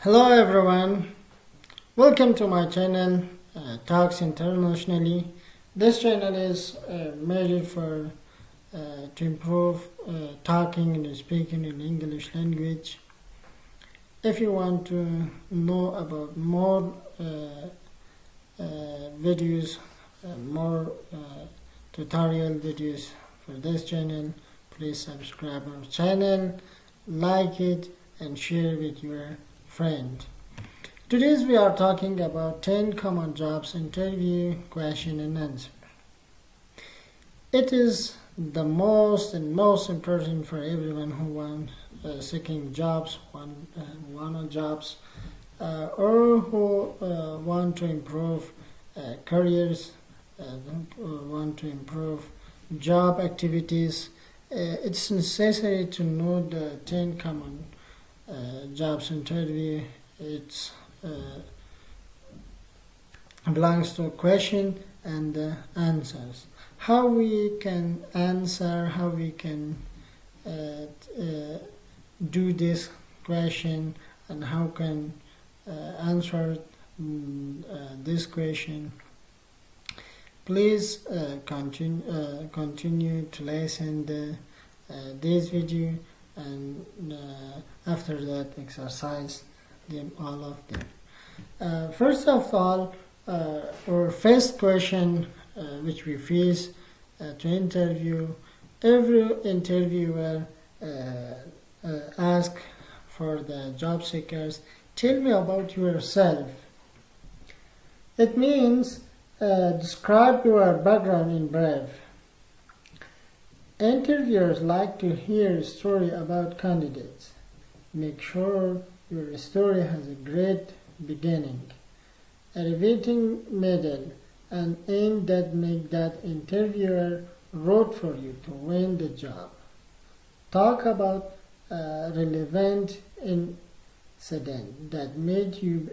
Hello everyone, welcome to my channel Talks Internationally. This channel is made for to improve talking and speaking in English language. If you want to know about more videos, more tutorial videos for this channel, please subscribe our channel, like it and share with your friend. Today we are talking about 10 common jobs interview question and answer. It is the most important for everyone who wants seeking jobs, want jobs, or who want to improve careers, or want to improve job activities. It's necessary to know the 10 common jobs interview. It belongs to a question and answers. How we can answer, how we can do this question, and how can answer this question. Please continue to listen this video, and after that exercise them, all of them. First of all, our first question which we face to interview, every interviewer ask for the job seekers, tell me about yourself. It means describe your background in brief. Interviewers like to hear a story about candidates. Make sure your story has a great beginning, elevating middle, and end that make that interviewer root for you to win the job. Talk about relevant incident that made you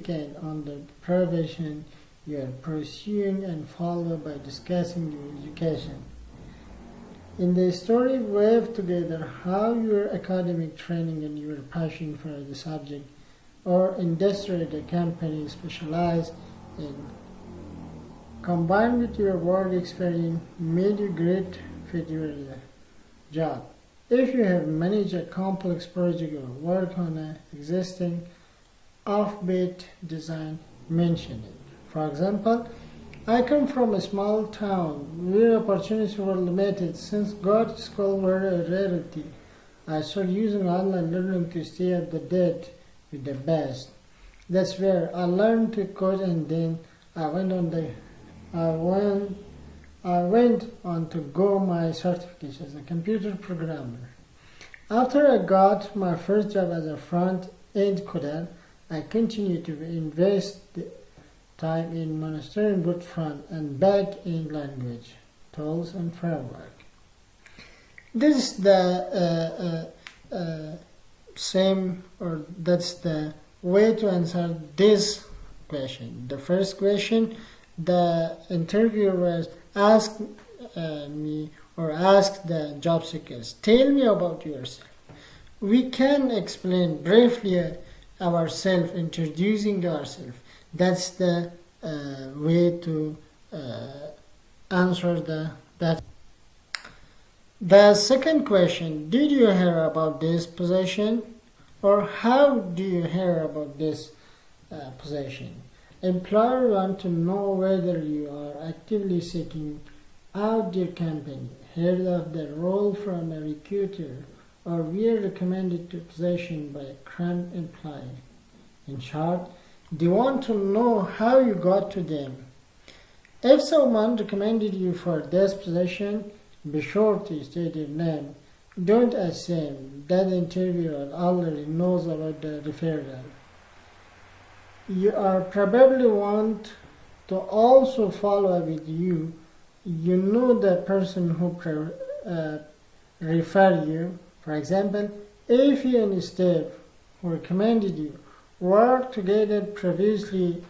keen on the profession you are pursuing, and follow by discussing your education. In the story, weave together how your academic training and your passion for the subject or industry the company specialized in, combined with your work experience, made you great fit your job. If you have managed a complex project or work on an existing offbeat design, mention it. For example, I come from a small town where opportunities were limited. Since God schools were a rarity, I started using online learning to stay up to date with the best. That's where I learned to code, and then I went on to go my certification as a computer programmer. After I got my first job as a front-end coder, I continued to invest time in mastering good front and back-end language tools and framework. This is the that's the way to answer this question. The first question, the interviewer asked me or asked the job seekers, tell me about yourself. We can explain briefly ourselves, introducing ourselves. That's the way to answer that. The second question, did you hear about this position, or how do you hear about this position? Employer want to know whether you are actively seeking out their company, heard of the role from a recruiter, or were recommended to position by a current employee. In short, they want to know how you got to them. If someone recommended you for this position, be sure to state your name. Don't assume that the interviewer already knows about the referral. You are probably want to also follow up with you. You know the person who referred you. For example, if you and Steve who recommended you worked together previously,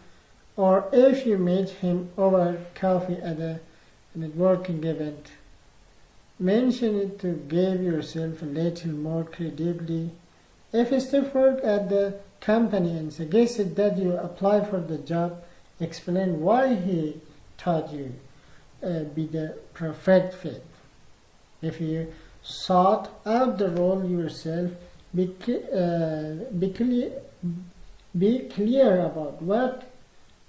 or if you met him over coffee at a networking event. Mention it to give yourself a little more credibility. If Steve worked at the company and suggested that you apply for the job, explain why he thought you be the perfect fit. If you sought out the role yourself, be clear about what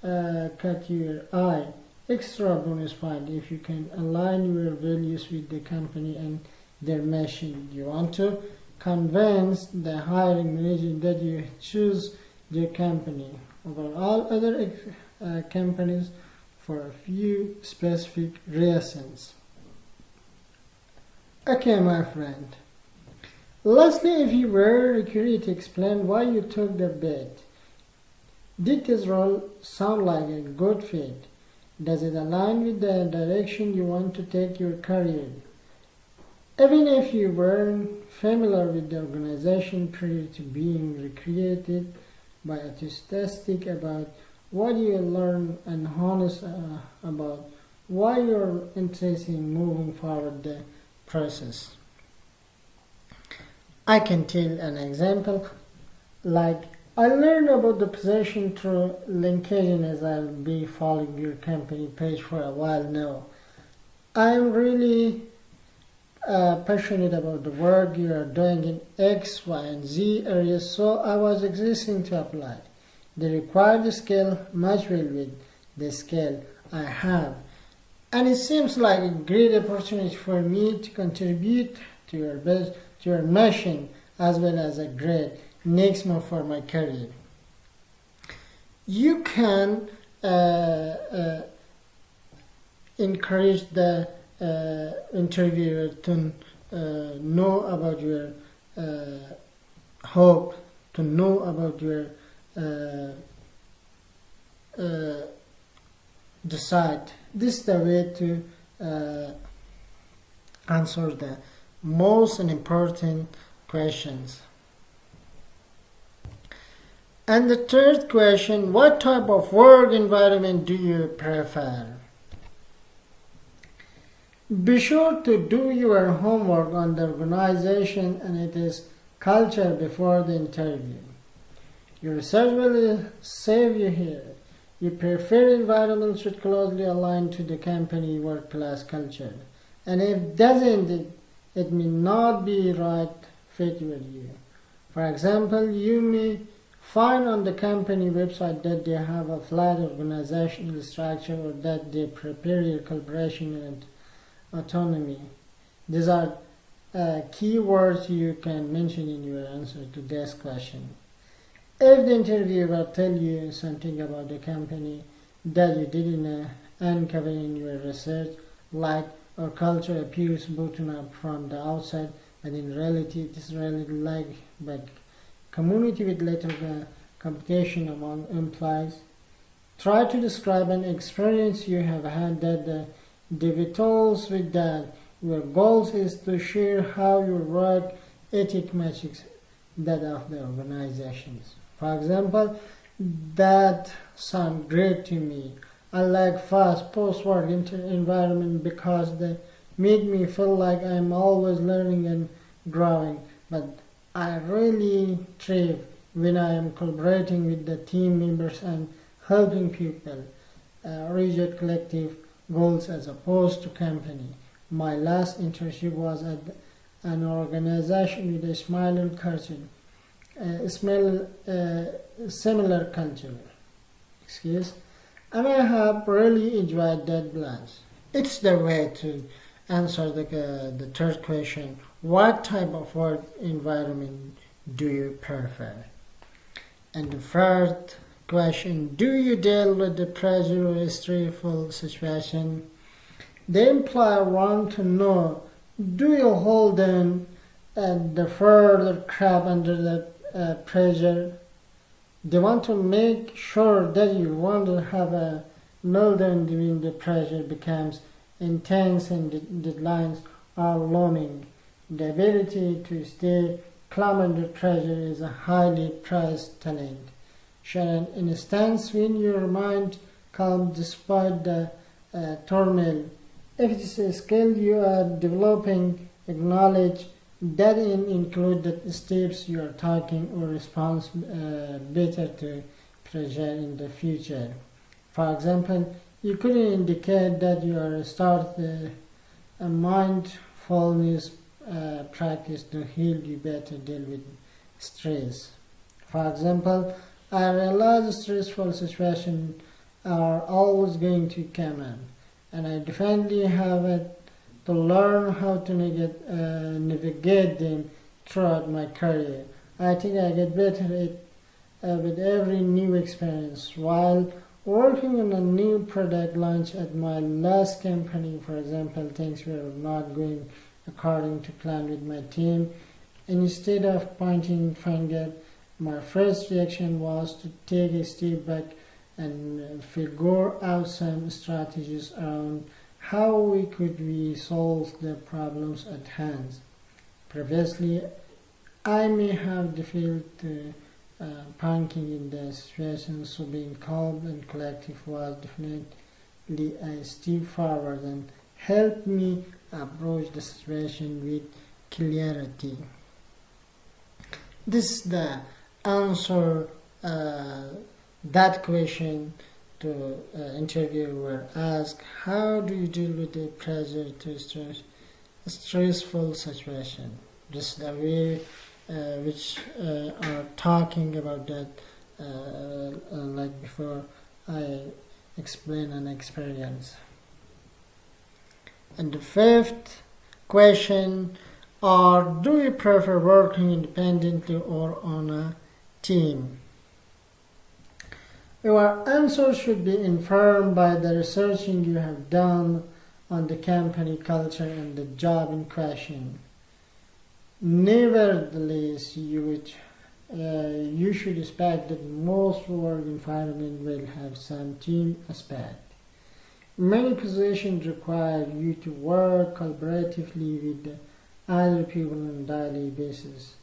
caught your eye. Extra bonus point if you can align your values with the company and their mission. You want to convince the hiring manager that you choose their company over all other companies for a few specific reasons. Okay, my friend. Lastly, if you were recruited, explain why you took the bid. Did this role sound like a good fit? Does it align with the direction you want to take your career? Even if you weren't familiar with the organization prior to being recruited, be enthusiastic about what you learn and honest about why you're interested in moving forward the process. I can tell an example like I learned about the position through LinkedIn as I'll be following your company page for a while now. I'm really passionate about the work you are doing in X, Y, and Z areas, so I was existing to apply. They require the skill match well with the skill I have. And it seems like a great opportunity for me to contribute to your mission as well as a great next move for my career. You can encourage the interviewer to know about your hope, to know about your decide. This is the way to answer the most important questions. And the third question, what type of work environment do you prefer? Be sure to do your homework on the organization and its culture before the interview. Your research will save you here. Your preferred environment should closely align to the company workplace culture. And if doesn't, it may not be right fit with you. For example, you may find on the company website that they have a flat organizational structure or that they prepare your collaboration and autonomy. These are key words you can mention in your answer to this question. If the interviewer tell you something about the company that you didn't uncover in your research, like our culture appears bottom up from the outside, but in reality it is really like but community with little competition among employees. Try to describe an experience you have had that dovetails with that. Your goal is to share how your work ethic matches that of the organizations. For example, that sounds great to me. I like fast post-work environment because they make me feel like I'm always learning and growing. But I really thrive when I am collaborating with the team members and helping people reach their collective goals as opposed to company. My last internship was at an organization with a similar culture. And I have really enjoyed that blast. It's the way to answer the third question. What type of work environment do you prefer? And the third question, do you deal with the pressure or stressful situation? The employer want to know, do you hold them and the further crap under the pressure? They want to make sure that you want to have a meltdown when the pressure becomes intense and the deadlines are looming. The ability to stay calm under pressure is a highly prized talent. Share an instance when your mind calm despite the turmoil If it is a skill you are developing, acknowledge that include the steps you are taking or response better to pressure in the future. For example, you could indicate that you are start a mindfulness practice to help you better deal with stress. For example, I realize stressful situations are always going to come in, and I definitely have to learn how to navigate them throughout my career. I think I get better with every new experience. While working on a new product launch at my last company, for example, things were not going according to plan with my team. Instead of pointing finger, my first reaction was to take a step back and figure out some strategies around how we solve the problems at hand. Previously, I may have felt panicking in the situation, so being calm and collective was definitely a step forward and helped me approach the situation with clarity. This is the answer that question to interviewer ask, how do you deal with the pressure to stressful situation? This is the way which are talking about that like before I explain an experience. And the fifth question are, do you prefer working independently or on a team? Your answer should be informed by the researching you have done on the company culture and the job in question. Nevertheless, you should expect that most work environment will have some team aspect. Many positions require you to work collaboratively with other people on a daily basis,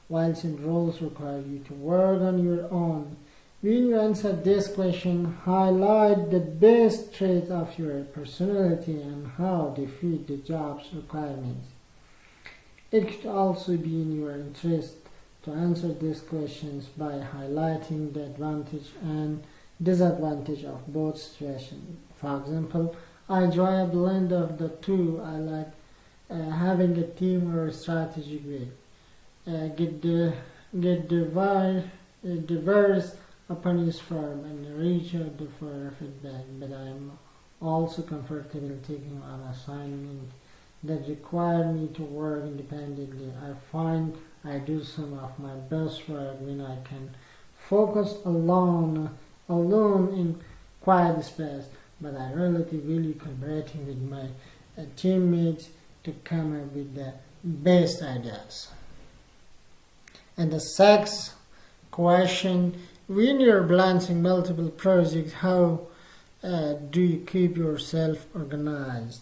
while some roles require you to work on your own. When you answer this question, highlight the best traits of your personality and how they fit the job's requirements. It could also be in your interest to answer these questions by highlighting the advantage and disadvantage of both situations. For example, I enjoy a blend of the two. I like having a team or a strategic way. Get diverse opinions from and reach out for feedback, but I'm also comfortable taking on assignment that require me to work independently. I find I do some of my best work when I can focus alone in quiet space, but I really value collaborating with my teammates to come up with the best ideas. And the sixth question, when you're balancing multiple projects, how do you keep yourself organized?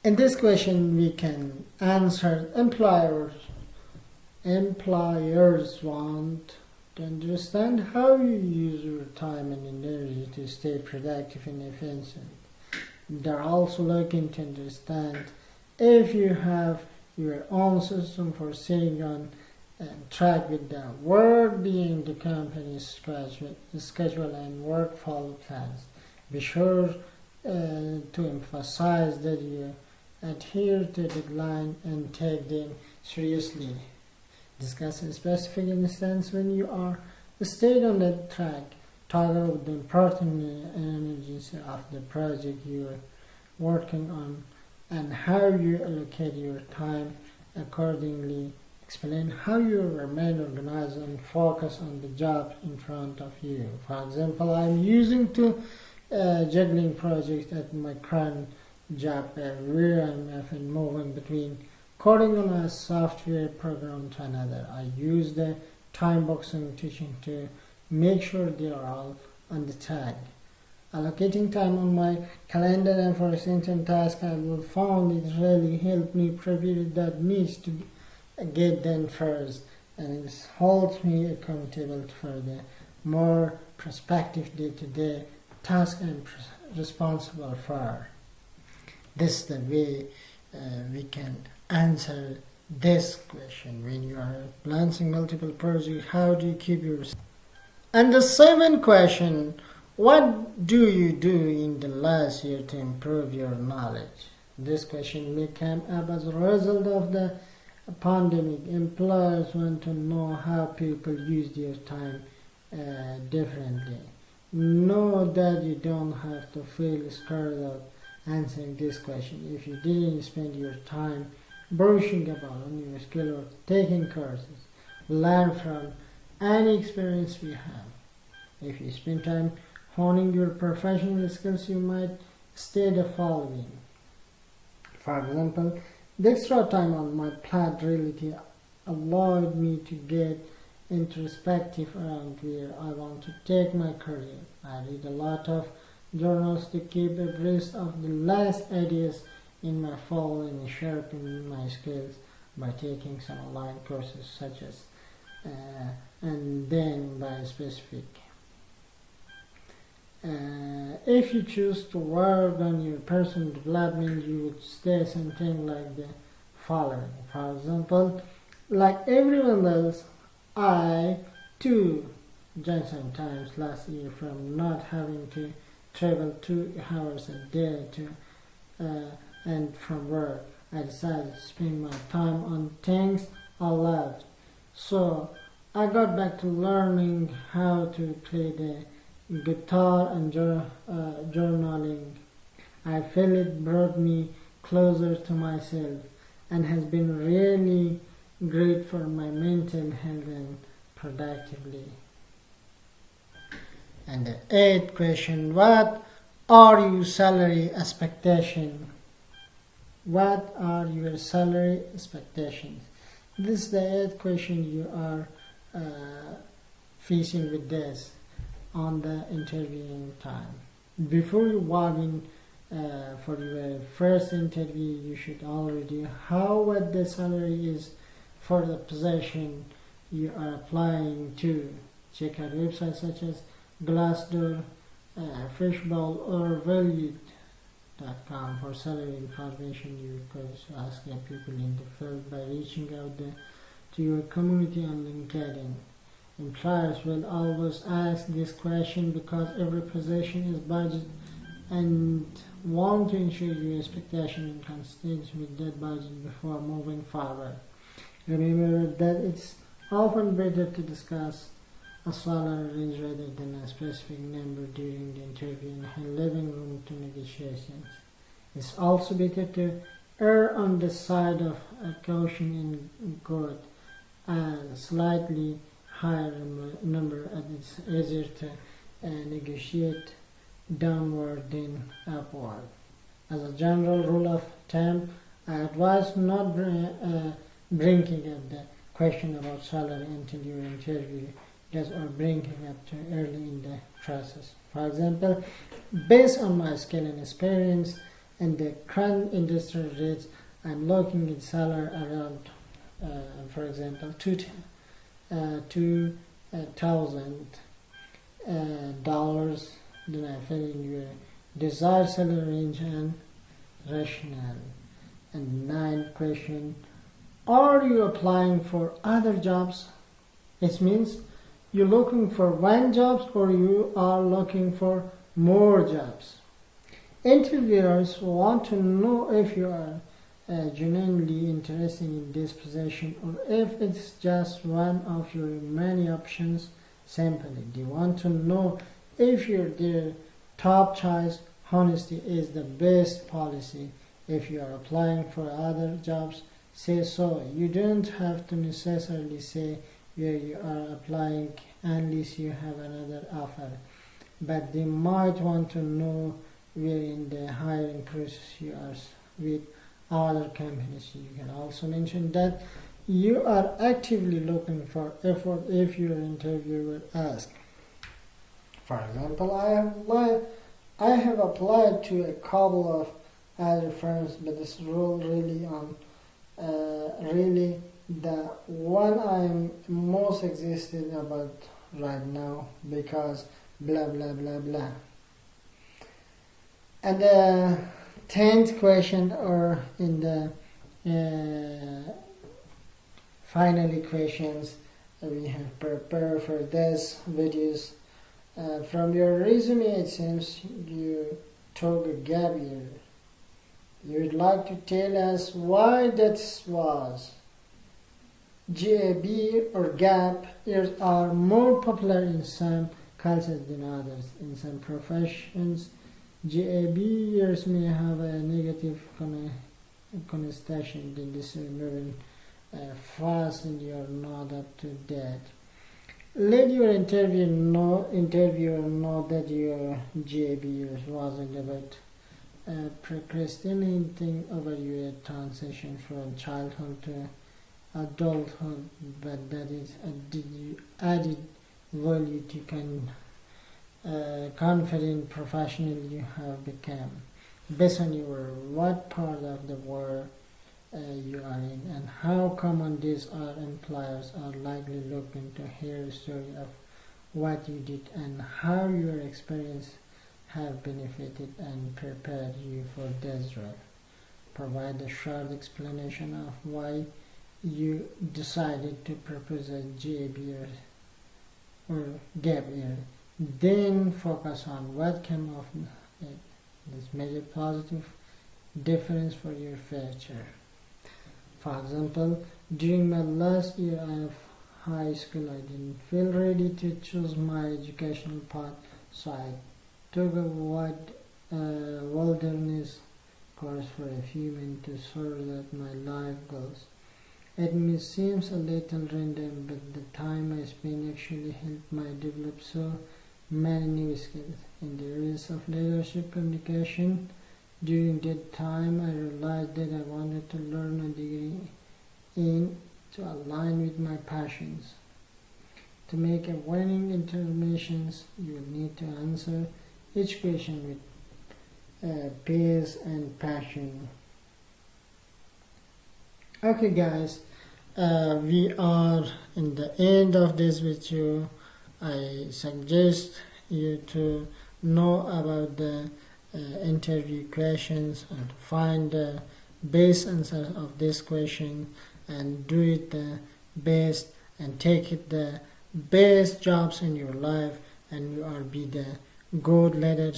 In this question, we can answer employers want to understand how you use your time and energy to stay productive and efficient. They're also looking to understand if you have your own system for staying on track with the work being the company's schedule and workflow plans. Be sure to emphasize that you adhere to the deadline and take them seriously. Discuss a specific instance when you are stayed on the track. Talk about the important energies of the project you are working on and how you allocate your time accordingly. Explain how you remain organized and focus on the job in front of you. For example, I'm using to juggling projects at my current job where I'm often moving between coding on a software program to another. I use the time boxing teaching to make sure they are all on the track. Allocating time on my calendar and for certain tasks I will found it really helped me prepare that needs to get done first, and it holds me accountable for the more prospective day-to-day tasks and responsible for. This is the way we can answer this question. When you are launching multiple projects, how do you keep your... And the seventh question, what do you do in the last year to improve your knowledge? This question may come up as a result of the pandemic. Employers want to know how people use their time differently. Know that you don't have to feel scared of answering this question. If you didn't spend your time brushing about a new skill or taking courses, learn from any experience we have. If you spend time honing your professional skills, you might stay the following. For example, the extra time on my plate really allowed me to get introspective around where I want to take my career. I read a lot of journals to keep abreast of the latest ideas in my field and sharpen my skills by taking some online courses such as and then by specific. If you choose to work on your personal development, you would say something like the following. For example, like everyone else, I too joined sometimes last year from not having to travel 2 hours a day to and from work. I decided to spend my time on things I loved. So I got back to learning how to play the guitar and journaling. I feel it brought me closer to myself and has been really great for my mental health and productively. And the eighth question, what are your salary expectations? What are your salary expectations? This is the eighth question you are facing with this on the interviewing time. Before you walk in for your first interview, you should already know what the salary is for the position you are applying to. Check out websites such as Glassdoor, Fishbowl, or Valued.com for salary information. You could ask the people in the field by reaching out to your community on LinkedIn. Employers will always ask this question because every position is budget and want to ensure your expectation is consistent with that budget before moving forward. Remember that it's often better to discuss a salary range rather than a specific number during the interview and have living room to negotiations. It's also better to err on the side of a caution and good and slightly higher number, and it's easier to negotiate downward than upward. As a general rule of thumb, I advise not bringing up the question about salary until your interview does or bringing up too early in the process. For example, based on my skill and experience and the current industry rates, I'm looking at salary around, for example, $2,000. Then I fill in your desired salary range and rationale. And ninth question, are you applying for other jobs? It means you're looking for one job or you are looking for more jobs. Interviewers want to know if you are genuinely interested in this position or if it's just one of your many options. Simply, they want to know if you're their top choice. Honesty is the best policy. If you are applying for other jobs, say so. You don't have to necessarily say where you are applying unless you have another offer, but they might want to know where in the hiring process you are with other companies. You can also mention that you are actively looking for effort if your interviewer asks. For example, I have applied to a couple of other firms, but this role really the one I'm most excited about right now because blah blah blah blah. And the 10th question, or in the final equations we have prepared for this videos. From your resume, it seems you took a gap year. You would like to tell us why that was. GAB or gap years are more popular in some cultures than others. In some professions, GAB years may have a negative connotation than this moving fast and you are not up to date. Let your interviewer know that your GAB years wasn't about procrastinating over your transition from childhood to adulthood, but that is added value to confident professional you have become based on your what part of the world you are in and how common these are. Employers are likely looking to hear a story of what you did and how your experience have benefited and prepared you for this role. Provide a short explanation of why you decided to propose a GAB year or gap year. Then focus on what came of it. This made a positive difference for your future. For example, during my last year of high school, I didn't feel ready to choose my educational path, so I took a wilderness course for a few months to sort out my life goals. It may seem a little random, but the time I spent actually helped me develop so many new skills in the areas of leadership communication. During that time, I realized that I wanted to learn a degree to align with my passions. To make a winning determinations, you will need to answer each question with pace and passion. Okay, guys, we are in the end of this video. I suggest you to know about the interview questions and find the best answer of this question and do it the best and take it the best jobs in your life, and you are be the good leader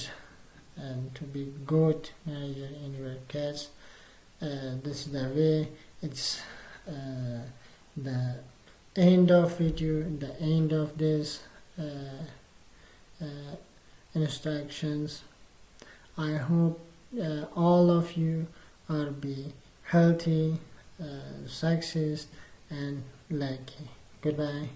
and to be good manager in your case. This is the way. It's the end of video, the end of this instructions. I hope all of you are be healthy, success and lucky. Goodbye.